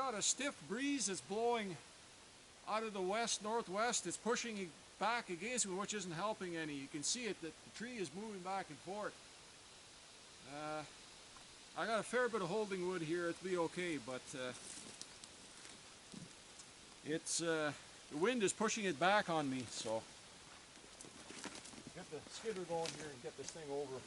got a stiff breeze that's blowing out of the west-northwest. It's pushing it back against me, which isn't helping any. You can see it, that the tree is moving back and forth. I got a fair bit of holding wood here, it'll be okay, but the wind is pushing it back on me, so get the skidder going here and get this thing over.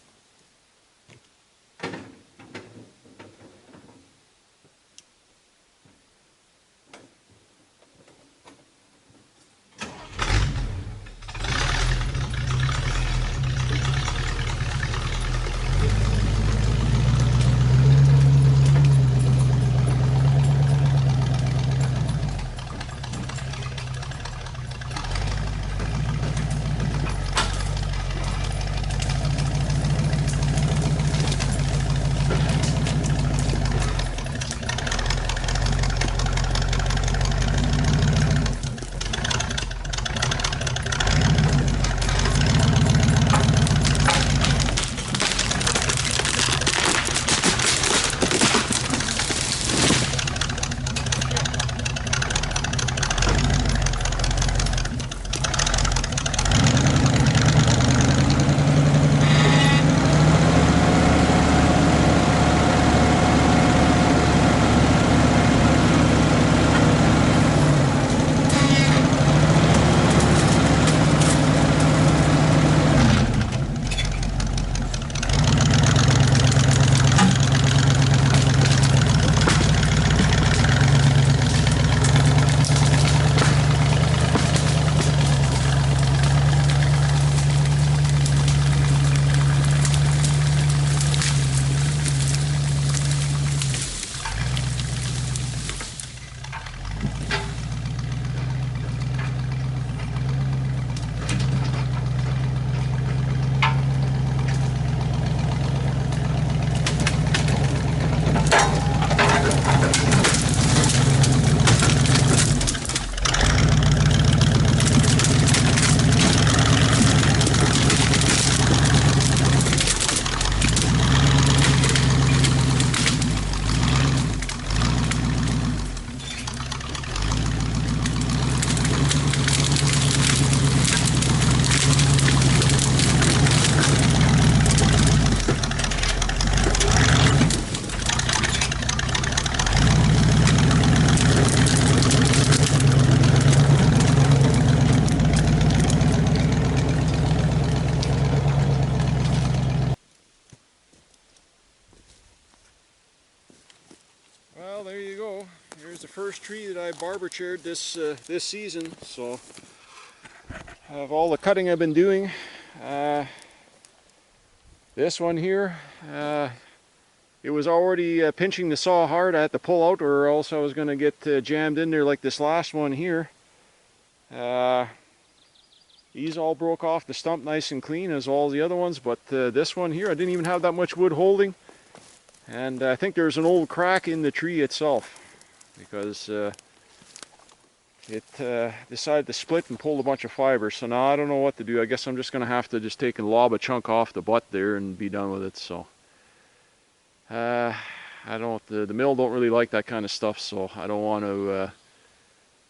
Well, there you go. Here's the first tree that I barber chaired this season. So, of all the cutting I've been doing, this one here, it was already pinching the saw hard. I had to pull out, or else I was going to get jammed in there like this last one here. These all broke off the stump nice and clean, as all the other ones, but this one here, I didn't even have that much wood holding. And I think there's an old crack in the tree itself, because it decided to split and pulled a bunch of fibers. So now I don't know what to do. I guess I'm just going to have to just take and lob a chunk off the butt there and be done with it. So I don't. The mill don't really like that kind of stuff, so I don't want to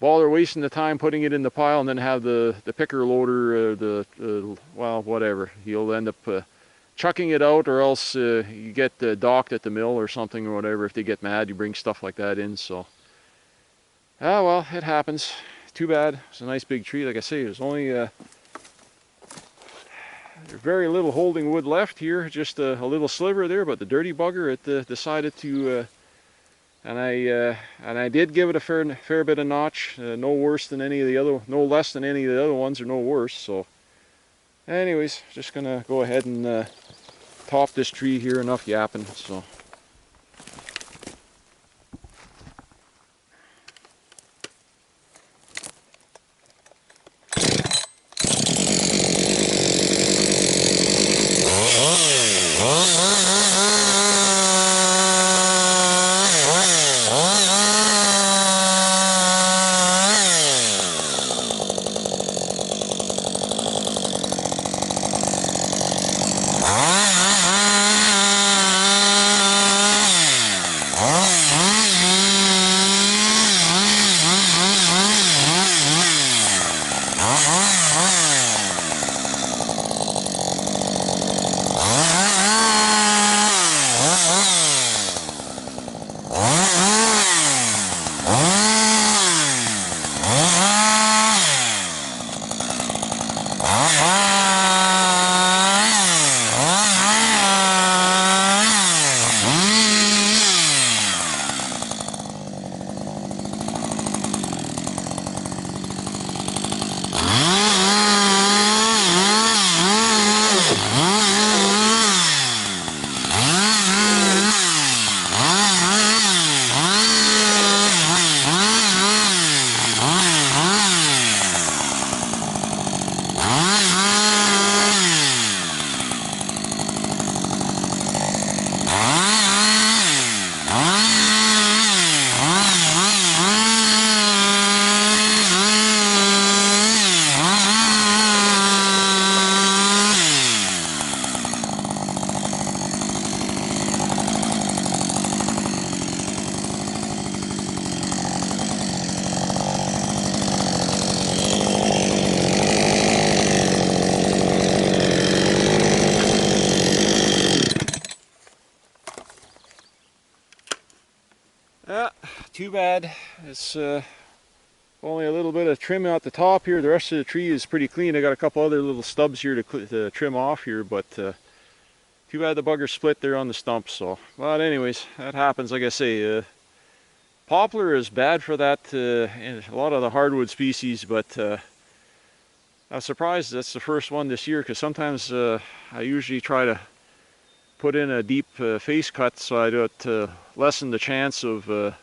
bother wasting the time putting it in the pile and then have the picker loader, well, whatever. He'll end up chucking it out, or else you get docked at the mill or something or whatever. If they get mad, you bring stuff like that in. So, well, it happens. Too bad. It's a nice big tree. Like I say, there's only very little holding wood left here. Just a little sliver there, but the dirty bugger, it decided to. And I did give it a fair bit of notch. No worse than any of the other, no less than any of the other ones, or no worse. So, anyways, just gonna go ahead and top this tree here. Enough yapping. So. too bad. It's only a little bit of trim at the top here. The rest of the tree is pretty clean. I got a couple other little stubs here to trim off here, but too bad the bugger split there on the stump. So, but anyways, that happens. Like I say, poplar is bad for that in a lot of the hardwood species, but I'm surprised that's the first one this year, because sometimes I usually try to put in a deep face cut so I don't lessen the chance of a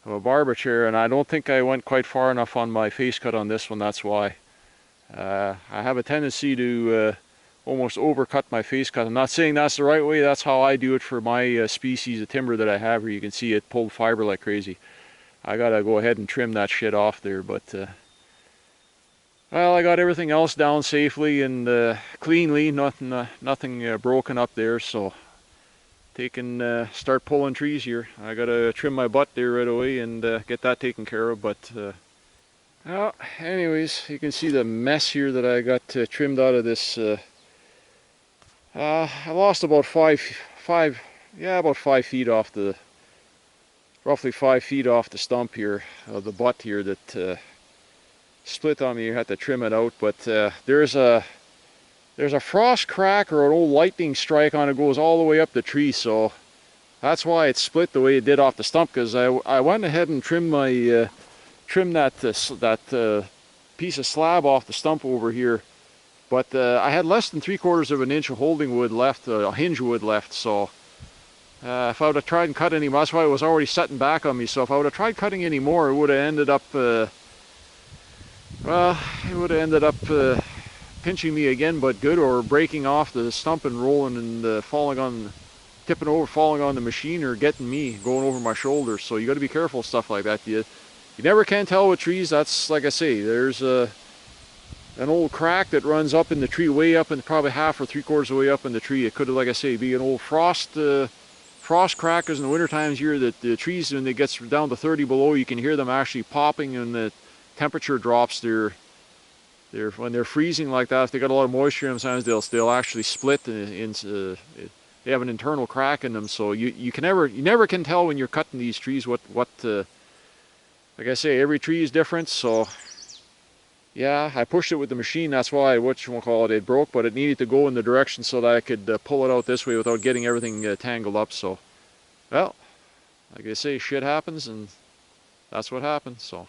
barber chair, and I don't think I went quite far enough on my face cut on this one. That's why I have a tendency to almost overcut my face cut. I'm not saying that's the right way. That's how I do it for my species of timber that I have here. You can see it pulled fiber like crazy. I gotta go ahead and trim that shit off there, but well, I got everything else down safely and cleanly. Nothing broken up there, so start pulling trees here. I gotta trim my butt there right away and get that taken care of. But well, anyways, you can see the mess here that I got trimmed out of this. I lost about about 5 feet off the, roughly 5 feet off the stump here of the butt here that split on me. You have to trim it out, but there's a frost crack or an old lightning strike on it, goes all the way up the tree, so that's why it split the way it did off the stump. Because I went ahead and trimmed my trimmed that piece of slab off the stump over here, but I had less than 3/4 of an inch of holding wood left, hinge wood left. So if I would have tried and cut any more, that's why it was already setting back on me. So if I would have tried cutting any more, it would have ended up well, it would have ended up pinching me again, but good, or breaking off the stump and rolling and tipping over, falling on the machine, or getting me going over my shoulder. So you got to be careful, stuff like that. You never can tell with trees. That's, like I say, there's an old crack that runs up in the tree, way up, and probably 1/2 or 3/4 of the way up in the tree. It could have, like I say, be an old frost crack, because in the winter times here, that the trees, when it gets down to 30 below, you can hear them actually popping, and the temperature drops. When they're freezing like that, if they got a lot of moisture in them, sometimes they'll actually split. They have an internal crack in them, so you never can tell when you're cutting these trees what like I say, every tree is different. So yeah, I pushed it with the machine. That's why it broke, but it needed to go in the direction so that I could pull it out this way without getting everything tangled up. So, well, like I say, shit happens, and that's what happened. So.